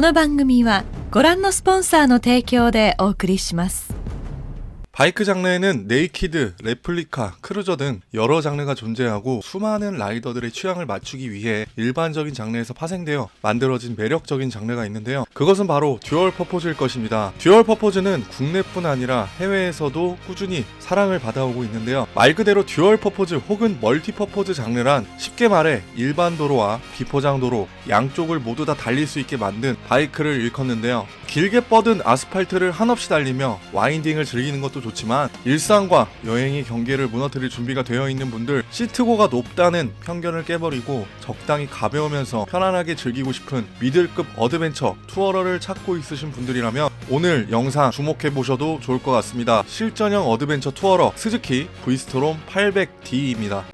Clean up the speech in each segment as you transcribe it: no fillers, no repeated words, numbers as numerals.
この番組はご覧のスポンサーの提供でお送りします。 바이크 장르에는 네이키드, 레플리카, 크루저 등 여러 장르가 존재하고 수많은 라이더들의 취향을 맞추기 위해 일반적인 장르에서 파생되어 만들어진 매력적인 장르가 있는데요. 그것은 바로 듀얼 퍼포즈일 것입니다. 듀얼 퍼포즈는 국내뿐 아니라 해외에서도 꾸준히 사랑을 받아오고 있는데요. 말 그대로 듀얼 퍼포즈 혹은 멀티 퍼포즈 장르란 쉽게 말해 일반 도로와 비포장 도로 양쪽을 모두 다 달릴 수 있게 만든 바이크를 일컫는데요. 길게 뻗은 아스팔트를 한없이 달리며 와인딩을 즐기는 것도 좋지만 일상과 여행의 경계를 무너뜨릴 준비가 되어 있는 분들, 시트고가 높다는 편견을 깨버리고 적당히 가벼우면서 편안하게 즐기고 싶은 미들급 어드벤처 투어러를 찾고 있으신 분들이라면 오늘 영상 주목해 보셔도 좋을 것 같습니다. 실전형 어드벤처 투어러 스즈키 브이스트롬 800D입니다.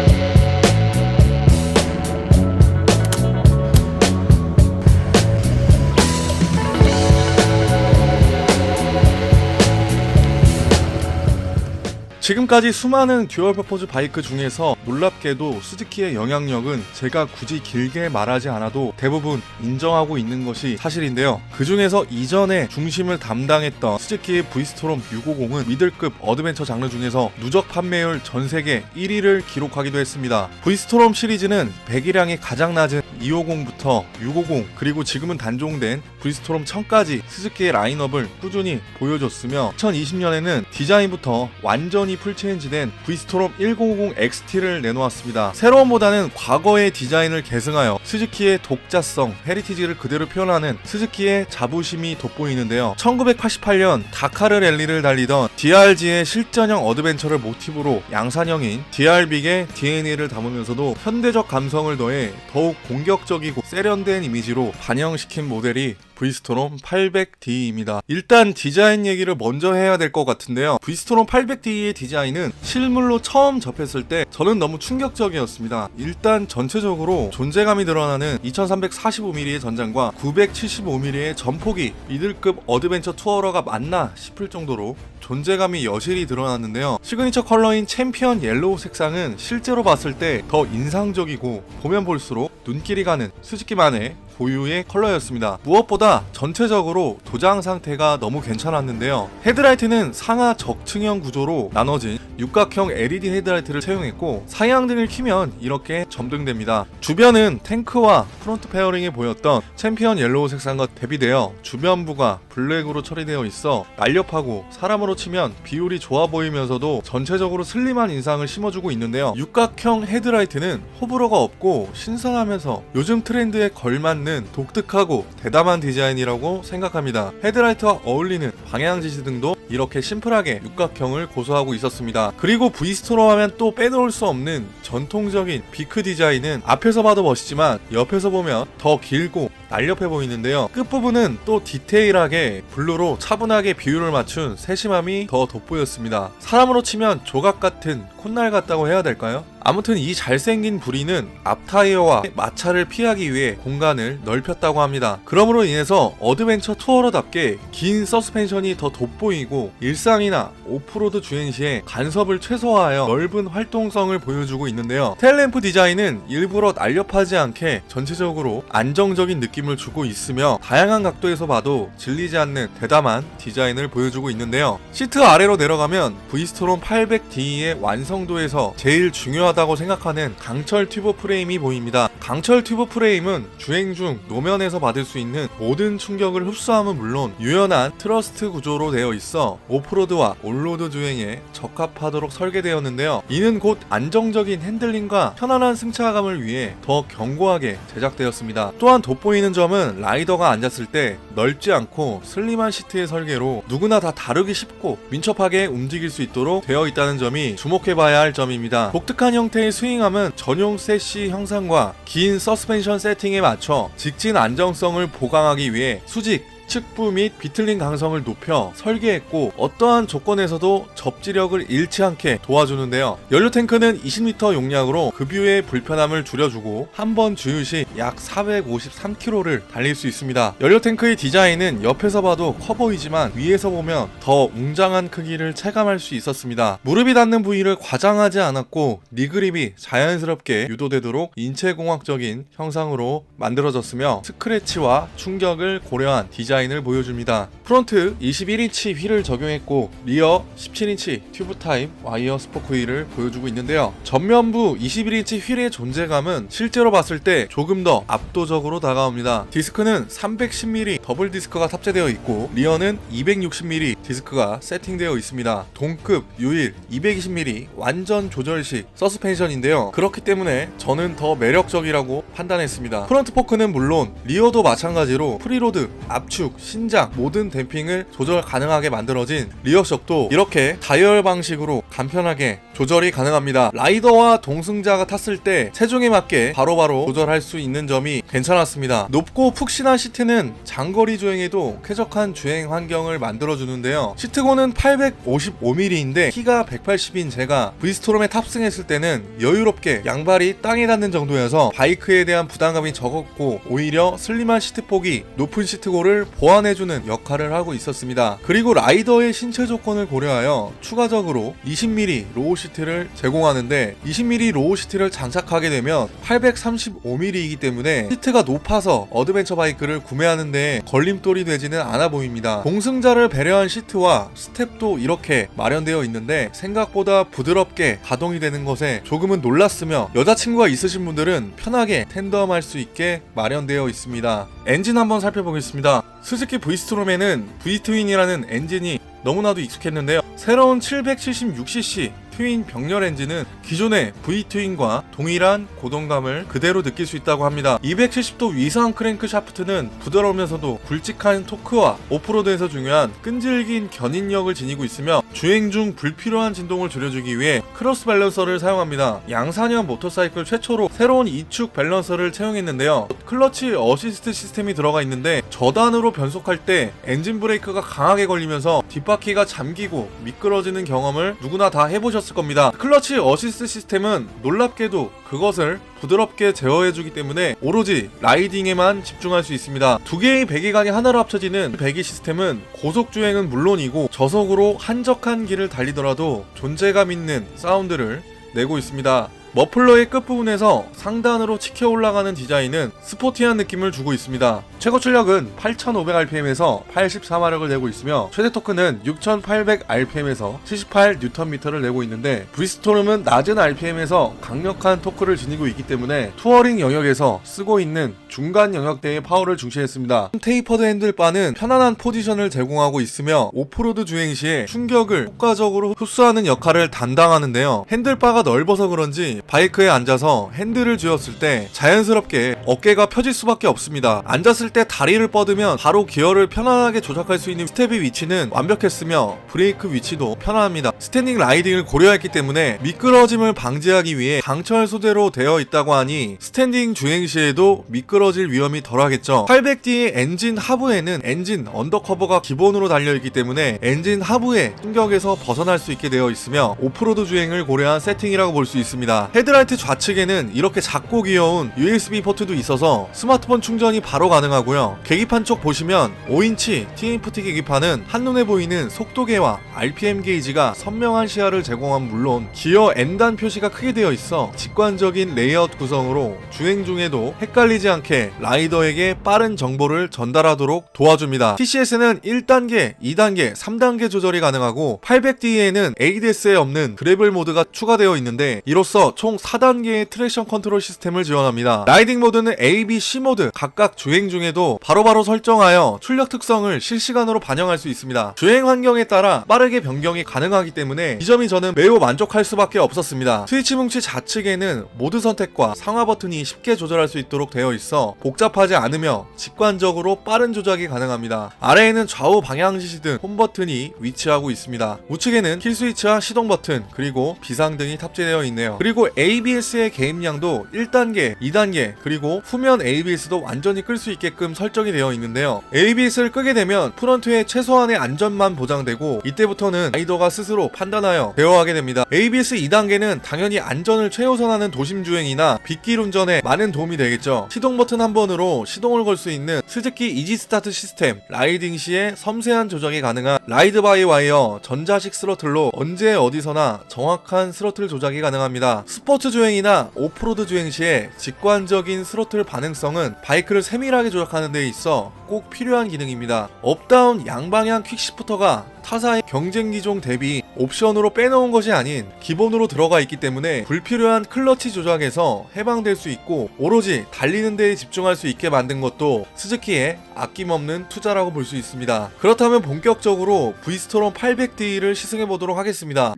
지금까지 수많은 듀얼 퍼포즈 바이크 중에서 놀랍게도 스즈키의 영향력은 제가 굳이 길게 말하지 않아도 대부분 인정하고 있는 것이 사실인데요. 그 중에서 이전에 중심을 담당했던 스즈키의 브이스트롬 650은 미들급 어드벤처 장르 중에서 누적 판매율 전세계 1위를 기록하기도 했습니다. 브이스트롬 시리즈는 배기량이 가장 낮은 250부터 650 그리고 지금은 단종된 브이스트롬 1000까지 스즈키의 라인업을 꾸준히 보여줬으며 2020년에는 디자인부터 완전히 풀체인지된 브이스트롬 1050 XT를 내놓았습니다. 새로움보다는 과거의 디자인을 계승하여 스즈키의 독자성, 헤리티지를 그대로 표현하는 스즈키의 자부심이 돋보이는데요. 1988년 다카르 랠리를 달리던 DRG의 실전형 어드벤처를 모티브로 양산형인 DR빅의 DNA를 담으면서도 현대적 감성을 더해 더욱 공격적이고 세련된 이미지로 반영시킨 모델이 브이스트롬 800D입니다. 일단 디자인 얘기를 먼저 해야 될 것 같은데요. 브이스트롬 800D의 디자인은 실물로 처음 접했을 때 저는 너무 충격적이었습니다. 일단 전체적으로 존재감이 드러나는 2345mm의 전장과 975mm의 전폭이 미들급 어드벤처 투어러가 맞나 싶을 정도로 존재감이 여실히 드러났는데요. 시그니처 컬러인 챔피언 옐로우 색상은 실제로 봤을 때 더 인상적이고 보면 볼수록 눈길이 가는 스즈키만의 고유의 컬러였습니다. 무엇보다 전체적으로 도장 상태가 너무 괜찮았는데요. 헤드라이트는 상하 적층형 구조로 나눠진 육각형 LED 헤드라이트를 채용했고 사양등을 켜면 이렇게 점등됩니다. 주변은 탱크와 프론트 페어링에 보였던 챔피언 옐로우 색상과 대비되어 주변부가 블랙으로 처리되어 있어 날렵하고 사람으로 치면 비율이 좋아 보이면서도 전체적으로 슬림한 인상을 심어주고 있는데요. 육각형 헤드라이트는 호불호가 없고 신선하면서 요즘 트렌드에 걸맞는 독특하고 대담한 디자인이라고 생각합니다. 헤드라이트와 어울리는 방향지시 등도 이렇게 심플하게 육각형을 고수하고 있었습니다. 그리고 브이스트롬 하면 또 빼놓을 수 없는 전통적인 비크 디자인은 앞에서 봐도 멋있지만 옆에서 보면 더 길고 날렵해 보이는데요. 끝부분은 또 디테일하게 블루로 차분하게 비율을 맞춘 세심함이 더 돋보였습니다. 사람으로 치면 조각 같은 콧날 같다고 해야 될까요? 아무튼 이 잘생긴 부리는 앞타이어와 마찰을 피하기 위해 공간을 넓혔다고 합니다. 그러므로 인해서 어드벤처 투어러답게 긴 서스펜션이 더 돋보이고 일상이나 오프로드 주행 시에 간섭을 최소화하여 넓은 활동성을 보여주고 있는데요. 테일램프 디자인은 일부러 날렵하지 않게 전체적으로 안정적인 느낌을 주고 있으며 다양한 각도에서 봐도 질리지 않는 대담한 디자인을 보여주고 있는데요. 시트 아래로 내려가면 브이스트롬 800D의 완성도에서 제일 중요하다고 생각하는 강철 튜브 프레임이 보입니다. 강철 튜브 프레임은 주행 중 노면에서 받을 수 있는 모든 충격을 흡수함은 물론 유연한 트러스트 구조로 되어 있어 오프로드와 온로드 주행에 적합하도록 설계되었는데요. 이는 곧 안정적인 핸들링과 편안한 승차감을 위해 더 견고하게 제작되었습니다. 또한 돋보이는 점은 라이더가 앉았을 때 넓지 않고 슬림한 시트의 설계로 누구나 다 다루기 쉽고 민첩하게 움직일 수 있도록 되어 있다는 점이 주목해봐야 할 점입니다. 독특한 형태의 스윙함은 전용 세시 형상과 긴 서스펜션 세팅에 맞춰 직진 안정성을 보강하기 위해 수직 측부 및 비틀림 강성을 높여 설계했고 어떠한 조건에서도 접지력을 잃지 않게 도와주는데요. 연료 탱크는 20L 용량으로 급유의 불편함을 줄여주고 한 번 주유 시 약 453km를 달릴 수 있습니다. 연료 탱크의 디자인은 옆에서 봐도 커 보이지만 위에서 보면 더 웅장한 크기를 체감할 수 있었습니다. 무릎이 닿는 부위를 과장하지 않았고 니그립이 자연스럽게 유도되도록 인체공학적인 형상으로 만들어졌으며 스크래치와 충격을 고려한 디자인을 보여줍니다. 프론트 21인치 휠을 적용했고 리어 17인치 튜브 타입 와이어 스포크 휠을 보여주고 있는데요. 전면부 21인치 휠의 존재감은 실제로 봤을 때 조금 더 압도적으로 다가옵니다. 디스크는 310mm 더블 디스크가 탑재되어 있고 리어는 260mm 디스크가 세팅되어 있습니다. 동급 유일 220mm 완전 조절식 서스펜션인데요. 그렇기 때문에 저는 더 매력적이라고 판단했습니다. 프론트 포크는 물론 리어도 마찬가지로 프리로드, 압축, 신작 모든 댐핑을 조절 가능하게 만들어진 리어석도 이렇게 다이얼 방식으로 간편하게 조절이 가능합니다. 라이더와 동승자가 탔을 때 체중에 맞게 바로바로 조절할 수 있는 점이 괜찮았습니다. 높고 푹신한 시트는 장거리 주행에도 쾌적한 주행 환경을 만들어주는데요. 시트고는 855mm인데 키가 180인 제가 브리스토롬에 탑승했을 때는 여유롭게 양발이 땅에 닿는 정도여서 바이크에 대한 부담감이 적었고 오히려 슬림한 시트폭이 높은 시트고를 보완해주는 역할을 하고 있었습니다. 그리고 라이더의 신체 조건을 고려하여 추가적으로 20mm 로우 시트를 제공하는데 20mm 로우 시트를 장착하게 되면 835mm이기 때문에 시트가 높아서 어드벤처 바이크를 구매하는데 걸림돌이 되지는 않아 보입니다. 동승자를 배려한 시트와 스텝도 이렇게 마련되어 있는데 생각보다 부드럽게 가동이 되는 것에 조금은 놀랐으며 여자친구가 있으신 분들은 편하게 텐덤할 수 있게 마련되어 있습니다. 엔진 한번 살펴보겠습니다. 스즈키 브이스트롬에는 V트윈이라는 엔진이 너무나도 익숙했는데요. 새로운 776cc 트윈 병렬 엔진은 기존의 V트윈과 동일한 고동감을 그대로 느낄 수 있다고 합니다. 270도 위상 크랭크 샤프트는 부드러우면서도 굵직한 토크와 오프로드에서 중요한 끈질긴 견인력을 지니고 있으며 주행 중 불필요한 진동을 줄여주기 위해 크로스 밸런서를 사용합니다. 양산형 모터사이클 최초로 새로운 2축 밸런서를 채용했는데요. 클러치 어시스트 시스템이 들어가 있는데 저단으로 변속할 때 엔진 브레이크가 강하게 걸리면서 뒷바퀴가 잠기고 미끄러지는 경험을 누구나 다 해보셨을 겁니다. 클러치 어시스트 시스템은 놀랍게도 그것을 부드럽게 제어해주기 때문에 오로지 라이딩에만 집중할 수 있습니다. 두 개의 배기관이 하나로 합쳐지는 배기 시스템은 고속주행은 물론이고 저속으로 한적한 길을 달리더라도 존재감 있는 사운드를 내고 있습니다. 머플러의 끝부분에서 상단으로 치켜 올라가는 디자인은 스포티한 느낌을 주고 있습니다. 최고 출력은 8500rpm에서 84마력을 내고 있으며 최대 토크는 6800rpm에서 78Nm를 내고 있는데 브리스토롬은 낮은 rpm에서 강력한 토크를 지니고 있기 때문에 투어링 영역에서 쓰고 있는 중간 영역대의 파워를 중시했습니다. 테이퍼드 핸들바는 편안한 포지션을 제공하고 있으며 오프로드 주행 시에 충격을 효과적으로 흡수하는 역할을 담당하는데요. 핸들바가 넓어서 그런지 바이크에 앉아서 핸들을 쥐었을 때 자연스럽게 어깨가 펴질 수밖에 없습니다. 앉았을 때 다리를 뻗으면 바로 기어를 편안하게 조작할 수 있는 스텝의 위치는 완벽했으며 브레이크 위치도 편안합니다. 스탠딩 라이딩을 고려했기 때문에 미끄러짐을 방지하기 위해 강철 소재로 되어 있다고 하니 스탠딩 주행 시에도 미끄러질 위험이 덜하겠죠. 800D의 엔진 하부에는 엔진 언더커버가 기본으로 달려있기 때문에 엔진 하부의 충격에서 벗어날 수 있게 되어 있으며 오프로드 주행을 고려한 세팅이라고 볼 수 있습니다. 헤드라이트 좌측에는 이렇게 작고 귀여운 USB 포트도 있어서 스마트폰 충전이 바로 가능하고요. 계기판 쪽 보시면 5인치 TFT 계기판은 한눈에 보이는 속도계와 RPM 게이지가 선명한 시야를 제공한 물론 기어 N단 표시가 크게 되어 있어 직관적인 레이아웃 구성으로 주행 중에도 헷갈리지 않게 라이더에게 빠른 정보를 전달하도록 도와줍니다. TCS는 1단계, 2단계, 3단계 조절이 가능하고 800D에는 ADS에 없는 그래블 모드가 추가되어 있는데 이로써 총 4단계의 트랙션 컨트롤 시스템을 지원합니다. 라이딩 모드는 A, B, C 모드 각각 주행 중에도 바로바로 설정하여 출력 특성을 실시간으로 반영할 수 있습니다. 주행 환경에 따라 빠르게 변경이 가능하기 때문에 이 점이 저는 매우 만족할 수밖에 없었습니다. 스위치 뭉치 좌측에는 모드 선택과 상하 버튼이 쉽게 조절할 수 있도록 되어 있어 복잡하지 않으며 직관적으로 빠른 조작이 가능합니다. 아래에는 좌우 방향지시 등 홈 버튼이 위치하고 있습니다. 우측에는 킬 스위치와 시동 버튼 그리고 비상등이 탑재되어 있네요. 그리고 그리고 ABS의 개입량도 1단계, 2단계, 그리고 후면 ABS도 완전히 끌 수 있게끔 설정이 되어 있는데요. ABS를 끄게 되면 프론트의 최소한의 안전만 보장되고 이때부터는 라이더가 스스로 판단하여 대여하게 됩니다. ABS 2단계는 당연히 안전을 최우선하는 도심주행이나 빗길 운전에 많은 도움이 되겠죠. 시동 버튼 한 번으로 시동을 걸 수 있는 스즈키 이지 스타트 시스템, 라이딩 시에 섬세한 조작이 가능한 라이드 바이 와이어 전자식 스로틀로 언제 어디서나 정확한 스로틀 조작이 가능합니다. 스포츠 주행이나 오프로드 주행 시에 직관적인 스로틀 반응성은 바이크를 세밀하게 조작하는 데 있어 꼭 필요한 기능입니다. 업다운 양방향 퀵시프터가 타사의 경쟁 기종 대비 옵션으로 빼놓은 것이 아닌 기본으로 들어가 있기 때문에 불필요한 클러치 조작에서 해방될 수 있고 오로지 달리는 데에 집중할 수 있게 만든 것도 스즈키의 아낌없는 투자라고 볼 수 있습니다. 그렇다면 본격적으로 브이스토롬 800D를 시승해 보도록 하겠습니다.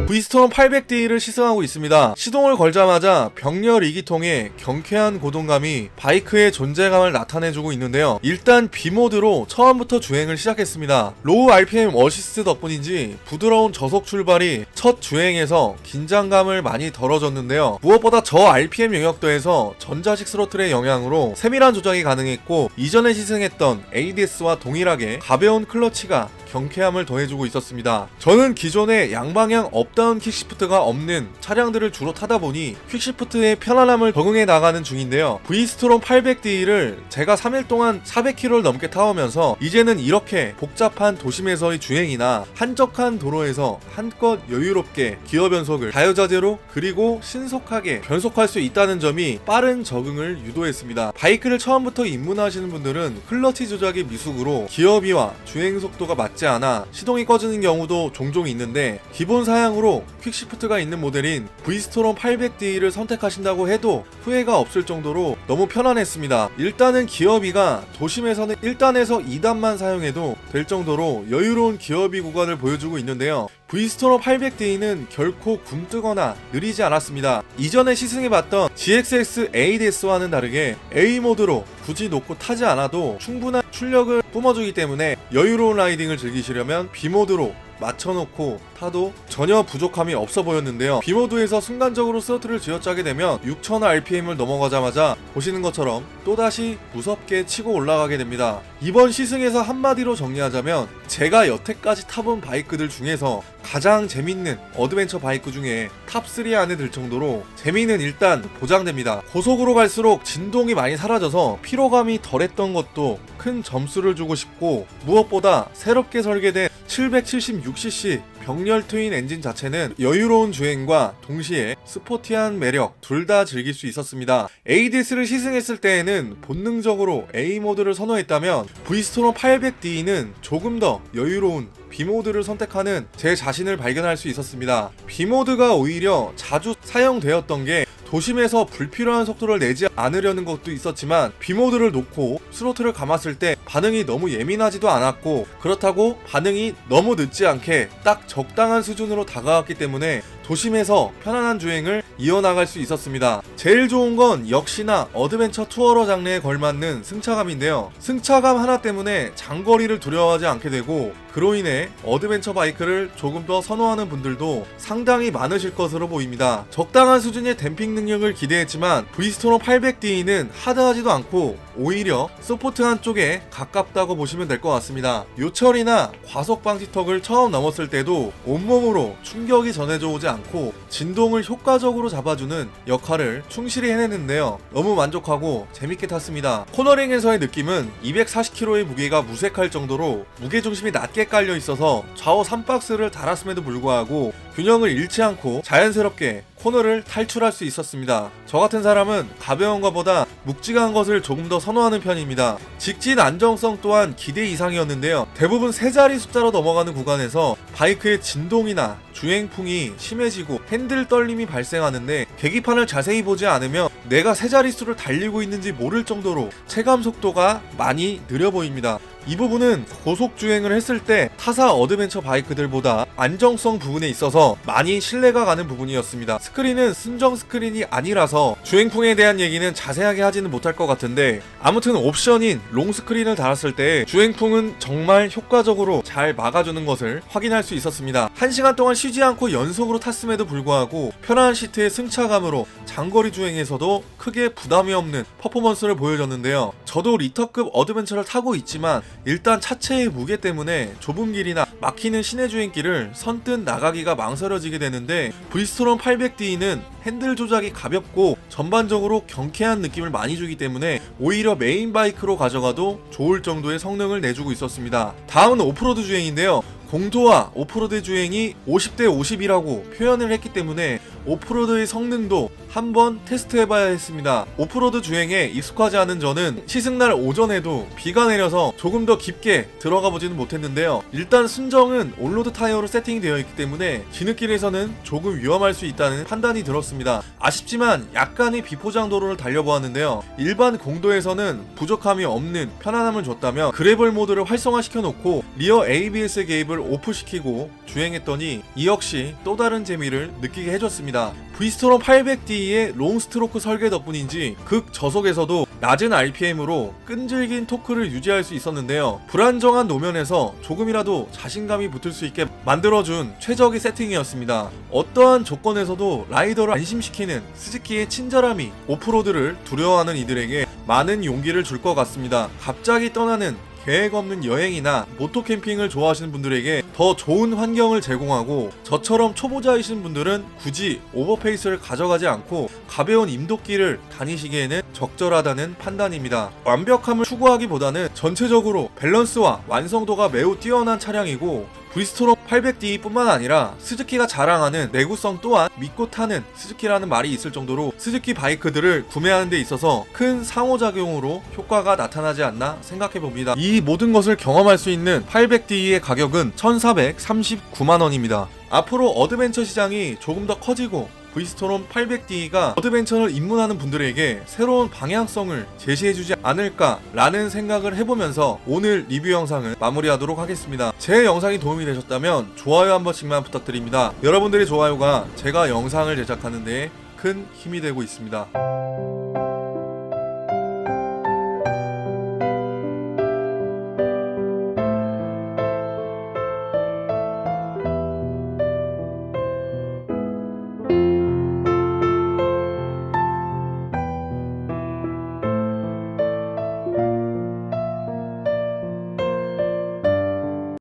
브이스토롬 800D를 시승하고 있습니다. 시동을 걸자마자 병렬 2기통의 경쾌한 고동감이 바이크의 존재감을 나타내주고 있는데요. 일단 B모드로 처음부터 주행을 시작했습니다. 로우 RPM 어시스트 덕분인지 부드러운 저속 출발이 첫 주행에서 긴장감을 많이 덜어줬는데요. 무엇보다 저 RPM 영역도에서 전자식 스로틀의 영향으로 세밀한 조작이 가능했고 이전에 시승했던 ADS와 동일하게 가벼운 클러치가 경쾌함을 더해주고 있었습니다. 저는 기존에 양방향 업다운 퀵시프트가 없는 차량들을 주로 타다 보니 퀵시프트의 편안함을 적응해 나가는 중인데요. 브이스토롬 800D를 제가 3일 동안 400km를 넘게 타오면서 이제는 이렇게 복잡한 도심에서의 주행이나 한적한 도로에서 한껏 여유롭게 기어 변속을 자유자재로 그리고 신속하게 변속할 수 있다는 점이 빠른 적응을 유도했습니다. 바이크를 처음부터 입문하시는 분들은 클러치 조작의 미숙으로 기어비와 주행 속도가 맞지 않아 시동이 꺼지는 경우도 종종 있는데 기본 사양으로 퀵시프트가 있는 모델인 브이스토롬 800D를 선택하신다고 해도 후회가 없을 정도로 너무 편안했습니다. 일단은 기어비가 도심에서는 1단에서 2단만 사용해도 될 정도로 여유로운 기어비 구간을 보여주고 있는데요. 브이스토롬 800D는 결코 굼뜨거나 느리지 않았습니다. 이전에 시승해봤던 GXX ADS와는 다르게 A모드로 굳이 놓고 타지 않아도 충분한 출력을 뿜어주기 때문에 여유로운 라이딩을 즐기시려면 B모드로 맞춰놓고 타도 전혀 부족함이 없어 보였는데요. B모드에서 순간적으로 스로틀을 쥐어짜게 되면 6000rpm을 넘어가자마자 보시는 것처럼 또다시 무섭게 치고 올라가게 됩니다. 이번 시승에서 한마디로 정리하자면 제가 여태까지 타본 바이크들 중에서 가장 재밌는 어드벤처 바이크 중에 탑3 안에 들 정도로 재미는 일단 보장됩니다. 고속으로 갈수록 진동이 많이 사라져서 피로감이 덜했던 것도 큰 점수를 주고 싶고 무엇보다 새롭게 설계된 776cc 병렬 트윈 엔진 자체는 여유로운 주행과 동시에 스포티한 매력 둘 다 즐길 수 있었습니다. ADS를 시승했을 때에는 본능적으로 A모드를 선호했다면 브이스토롬 800D는 조금 더 여유로운 B모드를 선택하는 제 자신을 발견할 수 있었습니다. B모드가 오히려 자주 사용되었던 게 도심에서 불필요한 속도를 내지 않으려는 것도 있었지만 B모드를 놓고 스로틀을 감았을 때 반응이 너무 예민하지도 않았고 그렇다고 반응이 너무 늦지 않게 딱 적당한 수준으로 다가왔기 때문에 도심에서 편안한 주행을 이어나갈 수 있었습니다. 제일 좋은 건 역시나 어드벤처 투어러 장르에 걸맞는 승차감인데요. 승차감 하나 때문에 장거리를 두려워하지 않게 되고 그로 인해 어드벤처 바이크를 조금 더 선호하는 분들도 상당히 많으실 것으로 보입니다. 적당한 수준의 댐핑 능력을 기대했지만 브이스토롬 800D는 하드하지도 않고 오히려 소프트한 쪽에 가깝다고 보시면 될 것 같습니다. 요철이나 과속 방지턱을 처음 넘었을 때도 온몸으로 충격이 전해져 오지 않고 진동을 효과적으로 잡아주는 역할을 충실히 해냈는데요. 너무 만족하고 재밌게 탔습니다. 코너링에서의 느낌은 240kg의 무게가 무색할 정도로 무게중심이 낮게 깔려 있어서 좌우 3박스를 달았음에도 불구하고 균형을 잃지 않고 자연스럽게 코너를 탈출할 수 있었습니다. 저 같은 사람은 가벼운 것보다 묵직한 것을 조금 더 선호하는 편입니다. 직진 안정성 또한 기대 이상이었는데요. 대부분 세 자리 숫자로 넘어가는 구간에서 바이크의 진동이나 주행풍이 심해지고 핸들 떨림이 발생하는데 계기판을 자세히 보지 않으면 내가 세 자릿수를 달리고 있는지 모를 정도로 체감 속도가 많이 느려 보입니다. 이 부분은 고속 주행을 했을 때 타사 어드벤처 바이크들보다 안정성 부분에 있어서 많이 신뢰가 가는 부분이었습니다. 스크린은 순정 스크린이 아니라서 주행풍에 대한 얘기는 자세하게 하지는 못할 것 같은데, 아무튼 옵션인 롱 스크린을 달았을 때 주행풍은 정말 효과적으로 잘 막아주는 것을 확인할 수 있었습니다. 1시간 동안 쉬지 않고 연속으로 탔음에도 불구하고 편안한 시트의 승차감으로 장거리 주행에서도 크게 부담이 없는 퍼포먼스를 보여줬는데요. 저도 리터급 어드벤처를 타고 있지만 일단 차체의 무게 때문에 좁은 길이나 막히는 시내 주행길을 선뜻 나가기가 망설여지게 되는데, 브리스톨 800D는 핸들 조작이 가볍고 전반적으로 경쾌한 느낌을 많이 주기 때문에 오히려 메인 바이크로 가져가도 좋을 정도의 성능을 내주고 있었습니다. 다음은 오프로드 주행인데요. 공도와 오프로드 주행이 50대 50이라고 표현을 했기 때문에 오프로드의 성능도 한번 테스트해봐야 했습니다. 오프로드 주행에 익숙하지 않은 저는 시승날 오전에도 비가 내려서 조금 더 깊게 들어가 보지는 못했는데요. 일단 순정은 올로드 타이어로 세팅되어 있기 때문에 진흙길에서는 조금 위험할 수 있다는 판단이 들었습니다. 아쉽지만 약간의 비포장 도로를 달려보았는데요. 일반 공도에서는 부족함이 없는 편안함을 줬다면 그래벌 모드를 활성화시켜 놓고 리어 ABS 개입을 오프시키고 주행했더니 이 역시 또 다른 재미를 느끼게 해줬습니다. 브리스톨 800D의 롱스트로크 설계 덕분인지 극 저속에서도 낮은 RPM으로 끈질긴 토크를 유지할 수 있었는데요. 불안정한 노면에서 조금이라도 자신감이 붙을 수 있게 만들어준 최적의 세팅이었습니다. 어떠한 조건에서도 라이더를 안심시키는 스즈키의 친절함이 오프로드를 두려워하는 이들에게 많은 용기를 줄 것 같습니다. 갑자기 떠나는 계획 없는 여행이나 모토 캠핑을 좋아하시는 분들에게 더 좋은 환경을 제공하고, 저처럼 초보자이신 분들은 굳이 오버페이스를 가져가지 않고 가벼운 임도길을 다니시기에는 적절하다는 판단입니다. 완벽함을 추구하기보다는 전체적으로 밸런스와 완성도가 매우 뛰어난 차량이고, 브리스톨 800D 뿐만 아니라 스즈키가 자랑하는 내구성 또한 믿고 타는 스즈키라는 말이 있을 정도로 스즈키 바이크들을 구매하는 데 있어서 큰 상호작용으로 효과가 나타나지 않나 생각해봅니다. 이 모든 것을 경험할 수 있는 800D의 가격은 1439만원입니다. 앞으로 어드벤처 시장이 조금 더 커지고 브리스톨 800D가 어드벤처를 입문하는 분들에게 새로운 방향성을 제시해주지 않을까라는 생각을 해보면서 오늘 리뷰 영상을 마무리하도록 하겠습니다. 제 영상이 도움이 되셨다면 좋아요 한 번씩만 부탁드립니다. 여러분들의 좋아요가 제가 영상을 제작하는 데 큰 힘이 되고 있습니다.